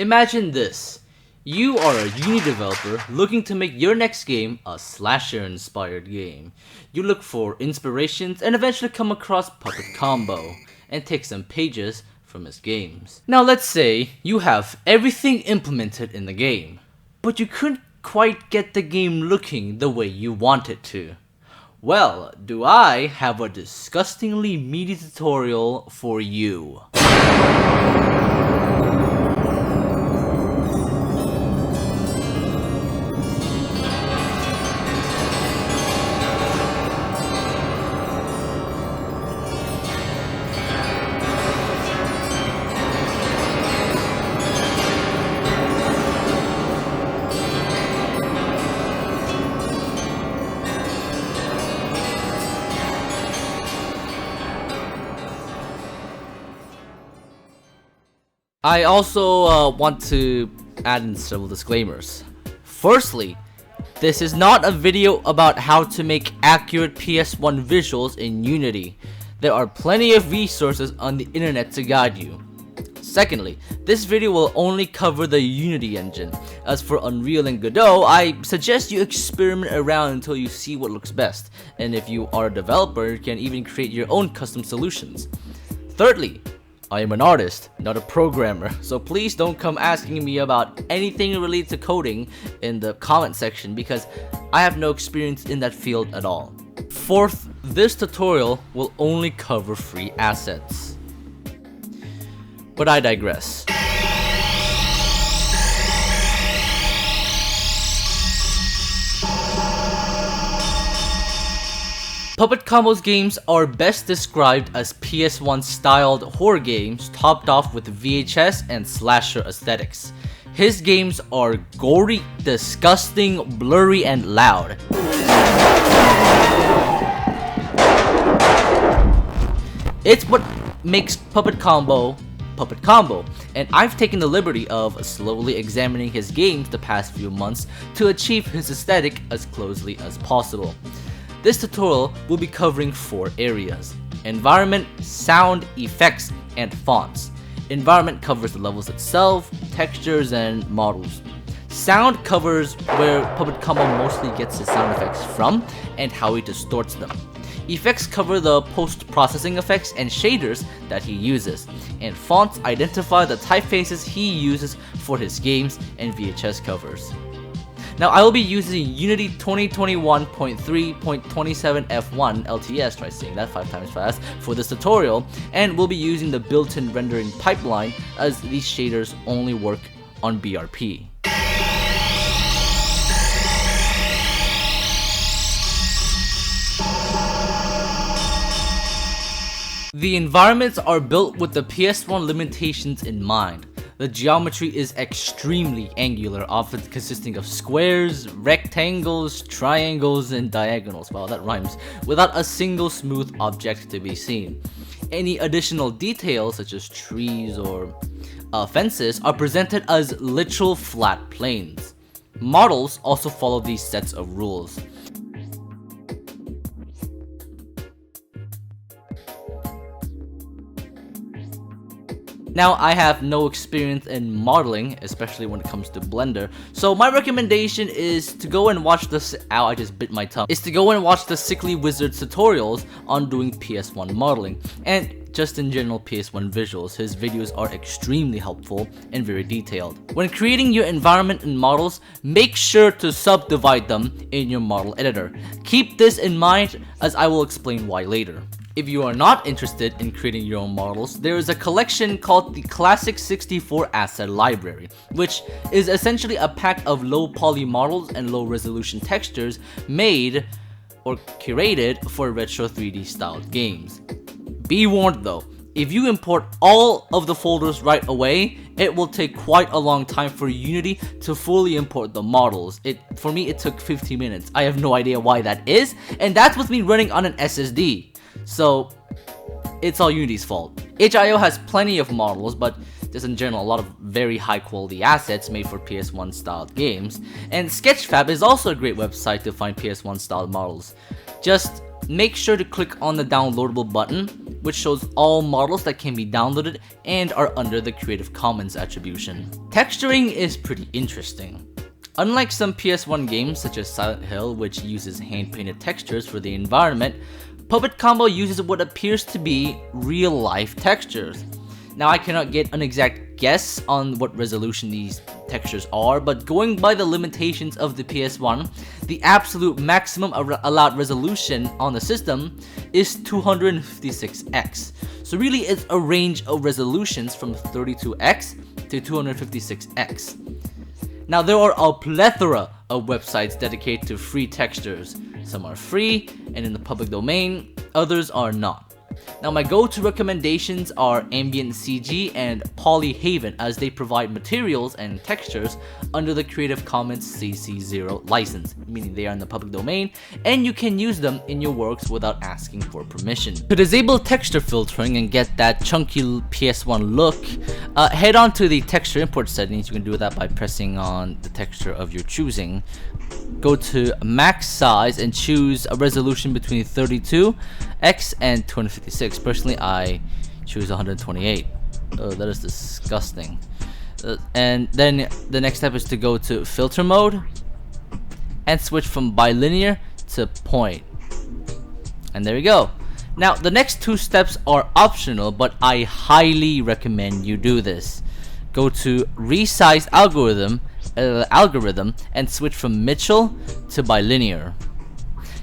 Imagine this. You are a Unity developer looking to make your next game a slasher-inspired game. You look for inspirations and eventually come across Puppet Combo and take some pages from his games. Now let's say you have everything implemented in the game, but you couldn't quite get the game looking the way you want it to. Well, do I have a disgustingly meaty tutorial for you. I also want to add in several disclaimers. Firstly, this is not a video about how to make accurate PS1 visuals in Unity. There are plenty of resources on the internet to guide you. Secondly, this video will only cover the Unity engine. As for Unreal and Godot, I suggest you experiment around until you see what looks best. And if you are a developer, you can even create your own custom solutions. Thirdly, I am an artist, not a programmer, so please don't come asking me about anything related to coding in the comment section because I have no experience in that field at all. Fourth, this tutorial will only cover free assets. But I digress. Puppet Combo's games are best described as PS1 styled horror games topped off with VHS and slasher aesthetics. His games are gory, disgusting, blurry, and loud. It's what makes Puppet Combo, and I've taken the liberty of slowly examining his games the past few months to achieve his aesthetic as closely as possible. This tutorial will be covering 4 areas: environment, sound, effects, and fonts. Environment covers the levels itself, textures, and models. Sound covers where Puppet Combo mostly gets his sound effects from and how he distorts them. Effects cover the post-processing effects and shaders that he uses, and fonts identify the typefaces he uses for his games and VHS covers. Now I will be using Unity 2021.3.27F1 LTS, try saying that 5 times fast, for this tutorial, and we'll be using the built-in rendering pipeline as these shaders only work on BRP. The environments are built with the PS1 limitations in mind. The geometry is extremely angular, often consisting of squares, rectangles, triangles, and diagonals. Wow, that rhymes. Without a single smooth object to be seen. Any additional details, such as trees or fences, are presented as literal flat planes. Models also follow these sets of rules. Now, I have no experience in modeling, especially when it comes to Blender, so my recommendation is to go and watch the Sickly Wizard's tutorials on doing PS1 modeling, and just in general PS1 visuals. His videos are extremely helpful and very detailed. When creating your environment and models, make sure to subdivide them in your model editor. Keep this in mind as I will explain why later. If you are not interested in creating your own models, there is a collection called the Classic 64 Asset Library, which is essentially a pack of low poly models and low resolution textures made or curated for retro 3D styled games. Be warned though, if you import all of the folders right away, it will take quite a long time for Unity to fully import the models. For me, it took 50 minutes. I have no idea why that is, and that's with me running on an SSD. So, it's all Unity's fault. HIO has plenty of models, but just in general, a lot of very high quality assets made for PS1 styled games. And Sketchfab is also a great website to find PS1 styled models. Just make sure to click on the downloadable button which shows all models that can be downloaded and are under the Creative Commons attribution. Texturing is pretty interesting. Unlike some PS1 games such as Silent Hill, which uses hand-painted textures for the environment, Puppet Combo uses what appears to be real-life textures. Now, I cannot get an exact guess on what resolution these textures are, but going by the limitations of the PS1, the absolute maximum allowed resolution on the system is 256x. So really, it's a range of resolutions from 32x to 256x. Now, there are a plethora of websites dedicated to free textures. Some are free and in the public domain, others are not. Now, my go-to recommendations are Ambient CG and Polyhaven, as they provide materials and textures under the Creative Commons CC0 license, meaning they are in the public domain and you can use them in your works without asking for permission. To disable texture filtering and get that chunky PS1 look, head on to the texture import settings. You can do that by pressing on the texture of your choosing. Go to max size and choose a resolution between 32x and 256. Personally, I choose 128. Oh, that is disgusting. And then the next step is to go to filter mode and switch from bilinear to point. And there you go. Now, the next two steps are optional, but I highly recommend you do this. Go to resize algorithm and switch from Mitchell to bilinear.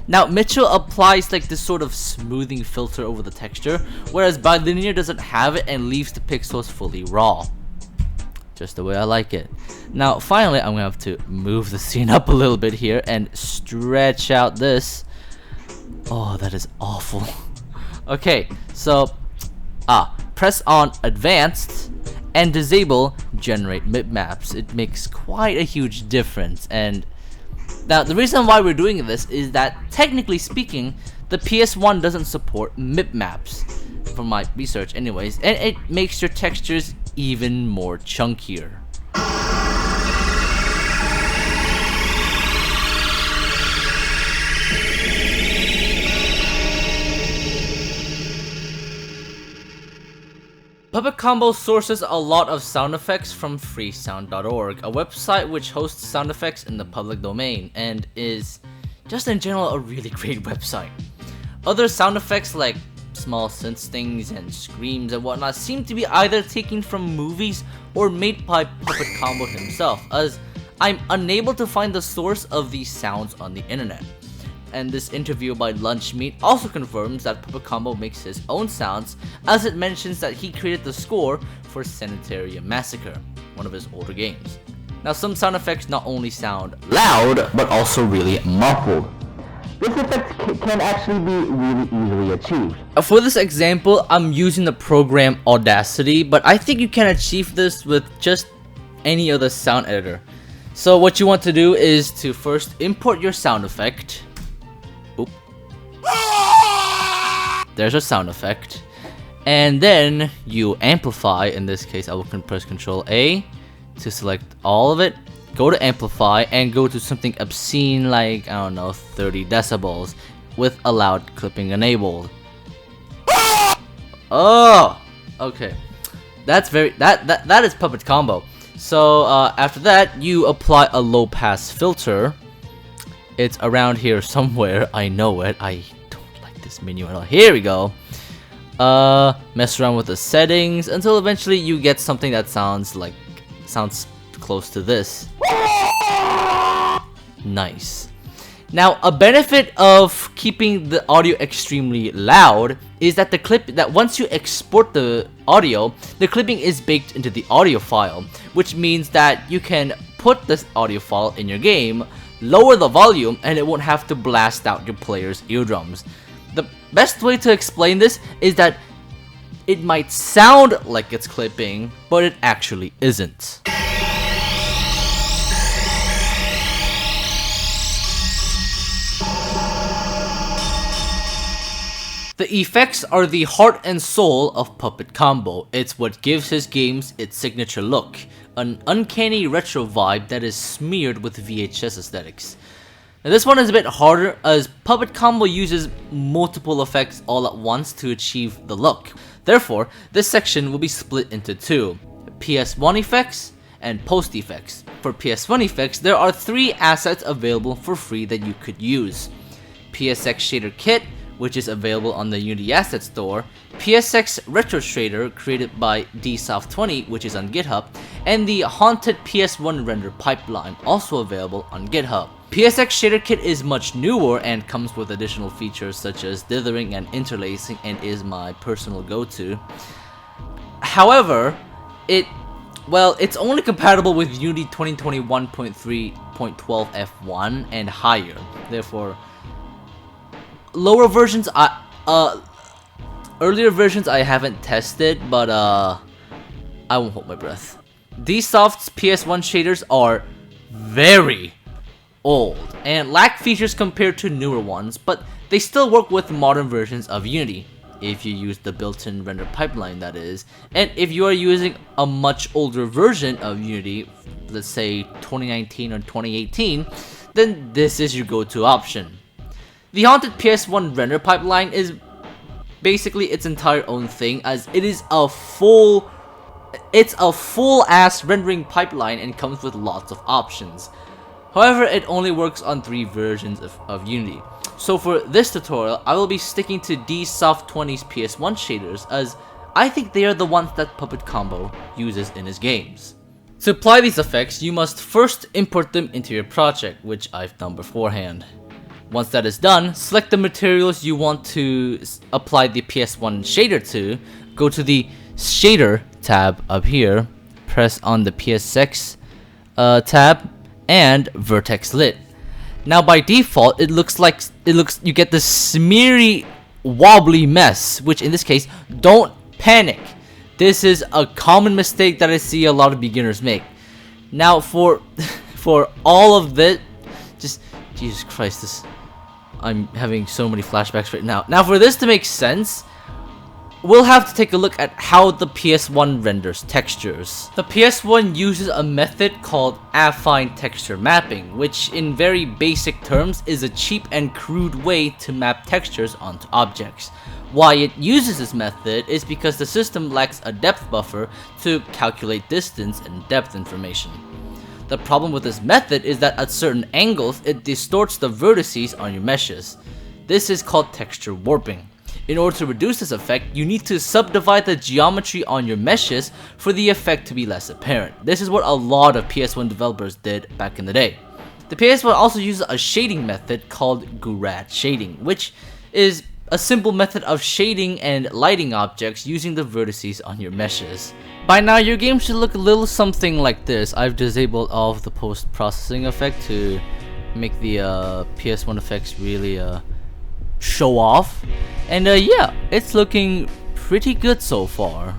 Now, Mitchell applies like this sort of smoothing filter over the texture, whereas bilinear doesn't have it and leaves the pixels fully raw. Just the way I like it. Now, finally, I'm gonna have to move the scene up a little bit here and stretch out this. Oh, that is awful. Okay, so press on advanced and disable generate bitmaps. It makes quite a huge difference. And now the reason why we're doing this is that, technically speaking, the PS1 doesn't support bitmaps, from my research anyways, and it makes your textures even more chunkier. Puppet Combo sources a lot of sound effects from freesound.org, a website which hosts sound effects in the public domain and is just in general a really great website. Other sound effects like small synth stings and screams and whatnot seem to be either taken from movies or made by Puppet Combo himself, as I'm unable to find the source of these sounds on the internet. And this interview by Lunchmeat also confirms that Puppet Combo makes his own sounds, as it mentions that he created the score for Sanitarium Massacre, one of his older games. Now, some sound effects not only sound loud, but also really muffled. This effect can actually be really easily achieved. For this example, I'm using the program Audacity, but I think you can achieve this with just any other sound editor. So what you want to do is to first import your sound effect. Oop. There's a sound effect. And then you amplify. In this case, I will press Control A to select all of it. Go to amplify and go to something obscene like, I don't know, 30 decibels with allowed clipping enabled. Oh, okay. That's that is Puppet Combo. So after that, you apply a low pass filter. It's around here somewhere. I know it. I don't like this menu at all. Here we go. Mess around with the settings until eventually you get something that sounds close to this. Nice. Now, a benefit of keeping the audio extremely loud is that once you export the audio, the clipping is baked into the audio file, which means that you can put this audio file in your game, lower the volume, and it won't have to blast out your player's eardrums. The best way to explain this is that it might sound like it's clipping, but it actually isn't. The effects are the heart and soul of Puppet Combo. It's what gives his games its signature look, an uncanny retro vibe that is smeared with VHS aesthetics. Now this one is a bit harder as Puppet Combo uses multiple effects all at once to achieve the look. Therefore, this section will be split into two: PS1 effects and post effects. For PS1 effects, there are 3 assets available for free that you could use: PSX Shader Kit, which is available on the Unity Asset Store, PSX Retro Shader created by dsoft20, which is on GitHub, and the Haunted PS1 Render Pipeline, also available on GitHub. PSX Shader Kit is much newer and comes with additional features such as dithering and interlacing, and is my personal go-to. However, it's only compatible with Unity 2021.3.12 F1 and higher. Therefore, lower versions, earlier versions I haven't tested, but I won't hold my breath. dsoft's PS1 shaders are very old and lack features compared to newer ones, but they still work with modern versions of Unity, if you use the built-in render pipeline, that is. And if you are using a much older version of Unity, let's say 2019 or 2018, then this is your go-to option. The Haunted PS1 render pipeline is basically its entire own thing, as it is a full ass rendering pipeline and comes with lots of options. However, it only works on 3 versions of Unity. So for this tutorial, I will be sticking to dsoft20's PS1 shaders, as I think they are the ones that Puppet Combo uses in his games. To apply these effects, you must first import them into your project, which I've done beforehand. Once that is done, select the materials you want to apply the PS1 shader to, go to the Shader tab up here, press on the PSX tab, and Vertex Lit. Now by default, you get this smeary, wobbly mess, which in this case, don't panic. This is a common mistake that I see a lot of beginners make. Now for all of this, just Jesus Christ, I'm having so many flashbacks right now. Now for this to make sense, we'll have to take a look at how the PS1 renders textures. The PS1 uses a method called affine texture mapping, which in very basic terms is a cheap and crude way to map textures onto objects. Why it uses this method is because the system lacks a depth buffer to calculate distance and depth information. The problem with this method is that at certain angles, it distorts the vertices on your meshes. This is called texture warping. In order to reduce this effect, you need to subdivide the geometry on your meshes for the effect to be less apparent. This is what a lot of PS1 developers did back in the day. The PS1 also uses a shading method called Gurad shading, which is a simple method of shading and lighting objects using the vertices on your meshes. By now, your game should look a little something like this. I've disabled all of the post-processing effect to make the PS1 effects really show off. And yeah, it's looking pretty good so far.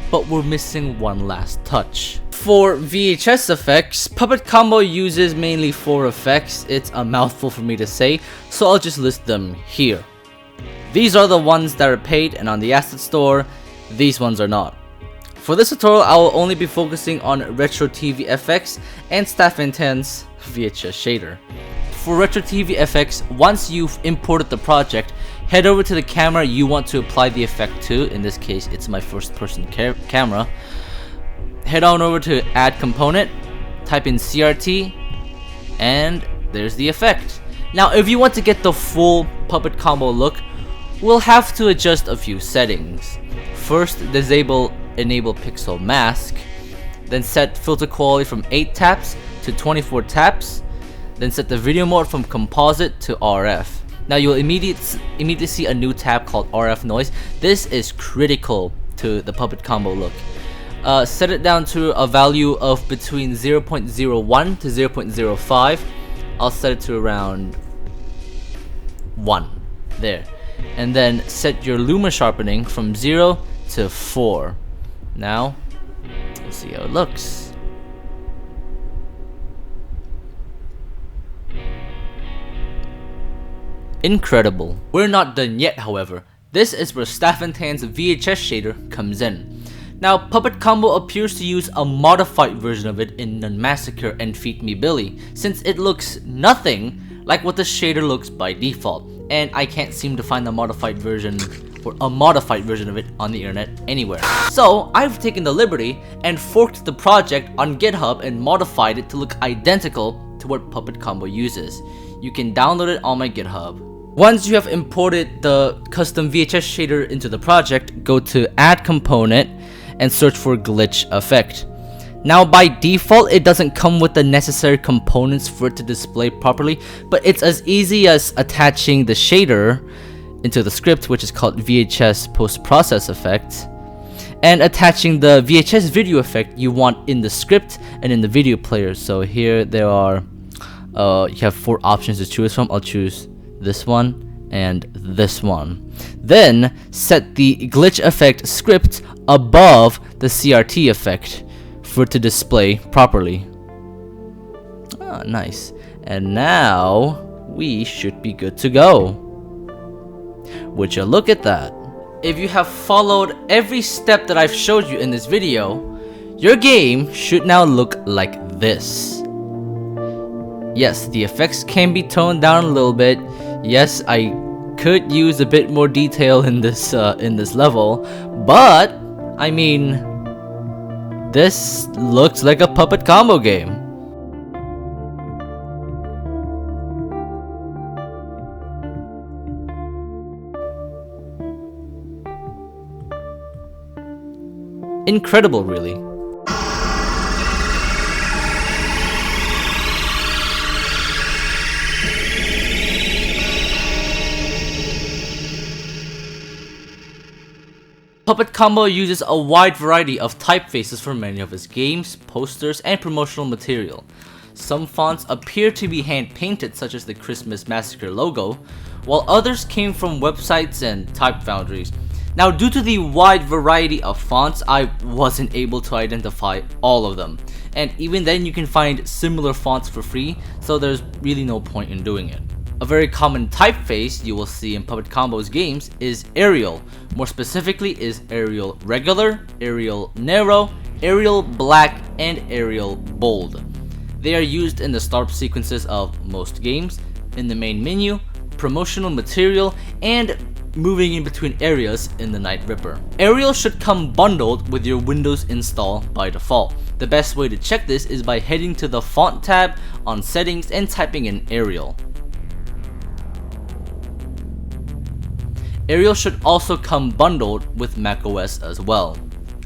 But we're missing one last touch. For VHS effects, Puppet Combo uses mainly 4 effects. It's a mouthful for me to say, so I'll just list them here. These are the ones that are paid and on the asset store. These ones are not. For this tutorial, I will only be focusing on Retro TV FX and Staff Intense VHS Shader. For Retro TV FX, once you've imported the project, head over to the camera you want to apply the effect to. In this case, it's my first person camera. Head on over to Add Component, type in CRT, and there's the effect. Now, if you want to get the full Puppet Combo look, we'll have to adjust a few settings. First, enable Pixel Mask, then set filter quality from 8 taps to 24 taps, then set the video mode from composite to RF. Now you'll immediately see a new tab called RF noise. This is critical to the Puppet Combo look. Set it down to a value of between 0.01 to 0.05. I'll set it to around 1. There. And then set your luma sharpening from 0 to 4. Now, let's see how it looks. Incredible. We're not done yet, however. This is where Staff Intense VHS Shader comes in. Now, Puppet Combo appears to use a modified version of it in Non-Massacre and Feed Me Billy, since it looks nothing like what the shader looks by default, and I can't seem to find the modified version or a modified version of it on the internet anywhere. So I've taken the liberty and forked the project on GitHub and modified it to look identical to what Puppet Combo uses. You can download it on my GitHub. Once you have imported the custom VHS shader into the project, go to Add Component and search for Glitch Effect. Now by default, it doesn't come with the necessary components for it to display properly, but it's as easy as attaching the shader into the script, which is called VHS Post-Process Effect, and attaching the VHS video effect you want in the script and in the video player. So here there are, you have 4 options to choose from. I'll choose this one and this one. Then set the glitch effect script above the CRT effect for it to display properly. Ah, nice. And now we should be good to go. Would you look at that? If you have followed every step that I've showed you in this video, your game should now look like this. Yes, the effects can be toned down a little bit. Yes, I could use a bit more detail in this level, but I mean, this looks like a Puppet Combo game. Incredible, really. Puppet Combo uses a wide variety of typefaces for many of his games, posters, and promotional material. Some fonts appear to be hand-painted, such as the Christmas Massacre logo, while others came from websites and type foundries. Now, due to the wide variety of fonts, I wasn't able to identify all of them. And even then, you can find similar fonts for free, so there's really no point in doing it. A very common typeface you will see in Puppet Combo's games is Arial. More specifically is Arial Regular, Arial Narrow, Arial Black, and Arial Bold. They are used in the start sequences of most games, in the main menu, promotional material, and moving in between areas in the Night Ripper. Arial should come bundled with your Windows install by default. The best way to check this is by heading to the Font tab on Settings and typing in Arial. Arial should also come bundled with macOS as well.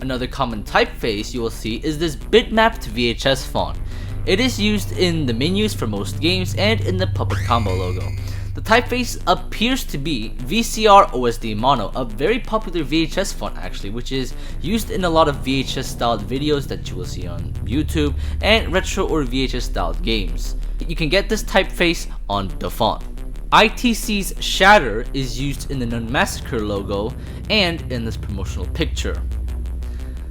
Another common typeface you will see is this bitmapped VHS font. It is used in the menus for most games and in the Puppet Combo logo. The typeface appears to be VCR OSD Mono, a very popular VHS font actually, which is used in a lot of VHS styled videos that you will see on YouTube and retro or VHS styled games. You can get this typeface on the font. ITC's Shatter is used in the Non-Massacre logo and in this promotional picture.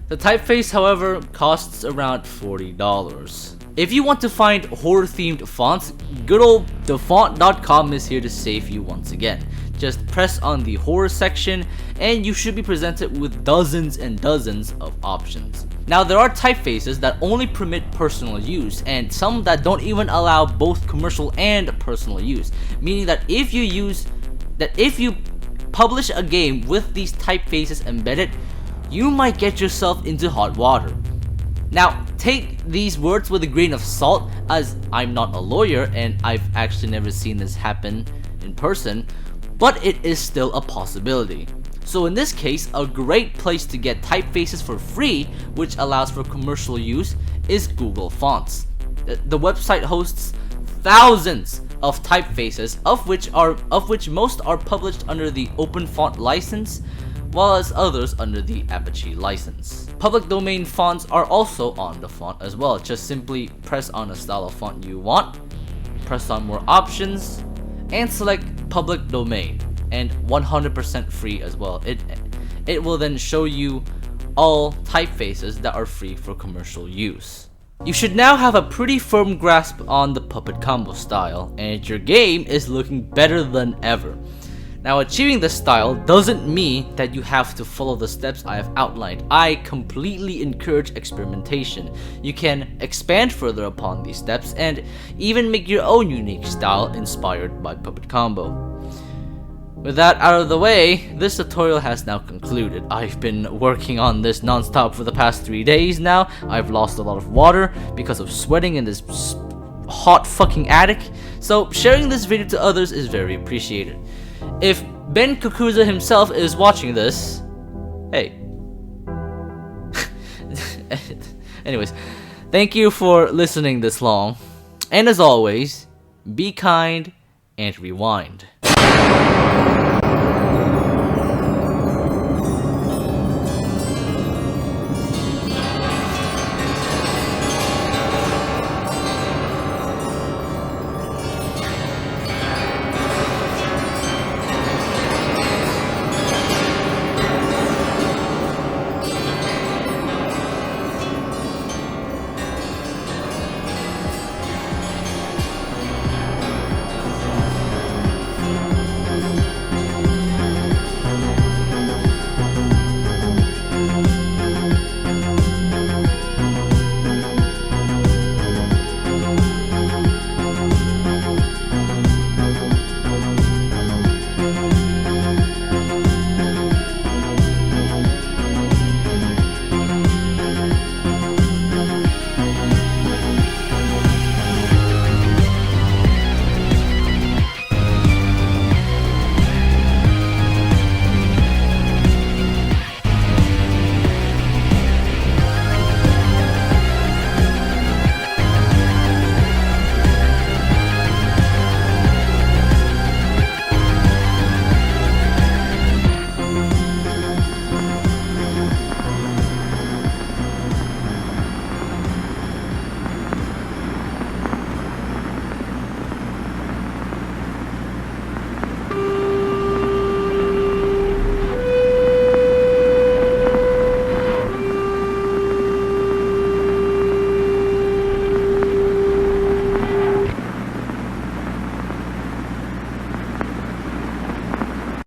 The typeface, however, costs around $40. If you want to find horror-themed fonts, good old thefont.com is here to save you once again. Just press on the horror section and you should be presented with dozens and dozens of options. Now, there are typefaces that only permit personal use and some that don't even allow both commercial and personal use, meaning that if you publish a game with these typefaces embedded, you might get yourself into hot water. Now, take these words with a grain of salt, as I'm not a lawyer and I've actually never seen this happen in person, but it is still a possibility. So in this case, a great place to get typefaces for free, which allows for commercial use, is Google Fonts. The website hosts thousands of typefaces, of which most are published under the Open Font license, while as others under the Apache license. Public domain fonts are also on the font as well. Just simply press on a style of font you want, press on more options, and select public domain, and 100% free as well. It will then show you all typefaces that are free for commercial use. You should now have a pretty firm grasp on the Puppet Combo style, and your game is looking better than ever. Now, achieving this style doesn't mean that you have to follow the steps I have outlined. I completely encourage experimentation. You can expand further upon these steps and even make your own unique style inspired by Puppet Combo. With that out of the way, this tutorial has now concluded. I've been working on this non-stop for the past 3 days now. I've lost a lot of water because of sweating in this hot fucking attic, so sharing this video to others is very appreciated. If Ben Kukuza himself is watching this, hey. Anyways, thank you for listening this long, and as always, be kind and rewind.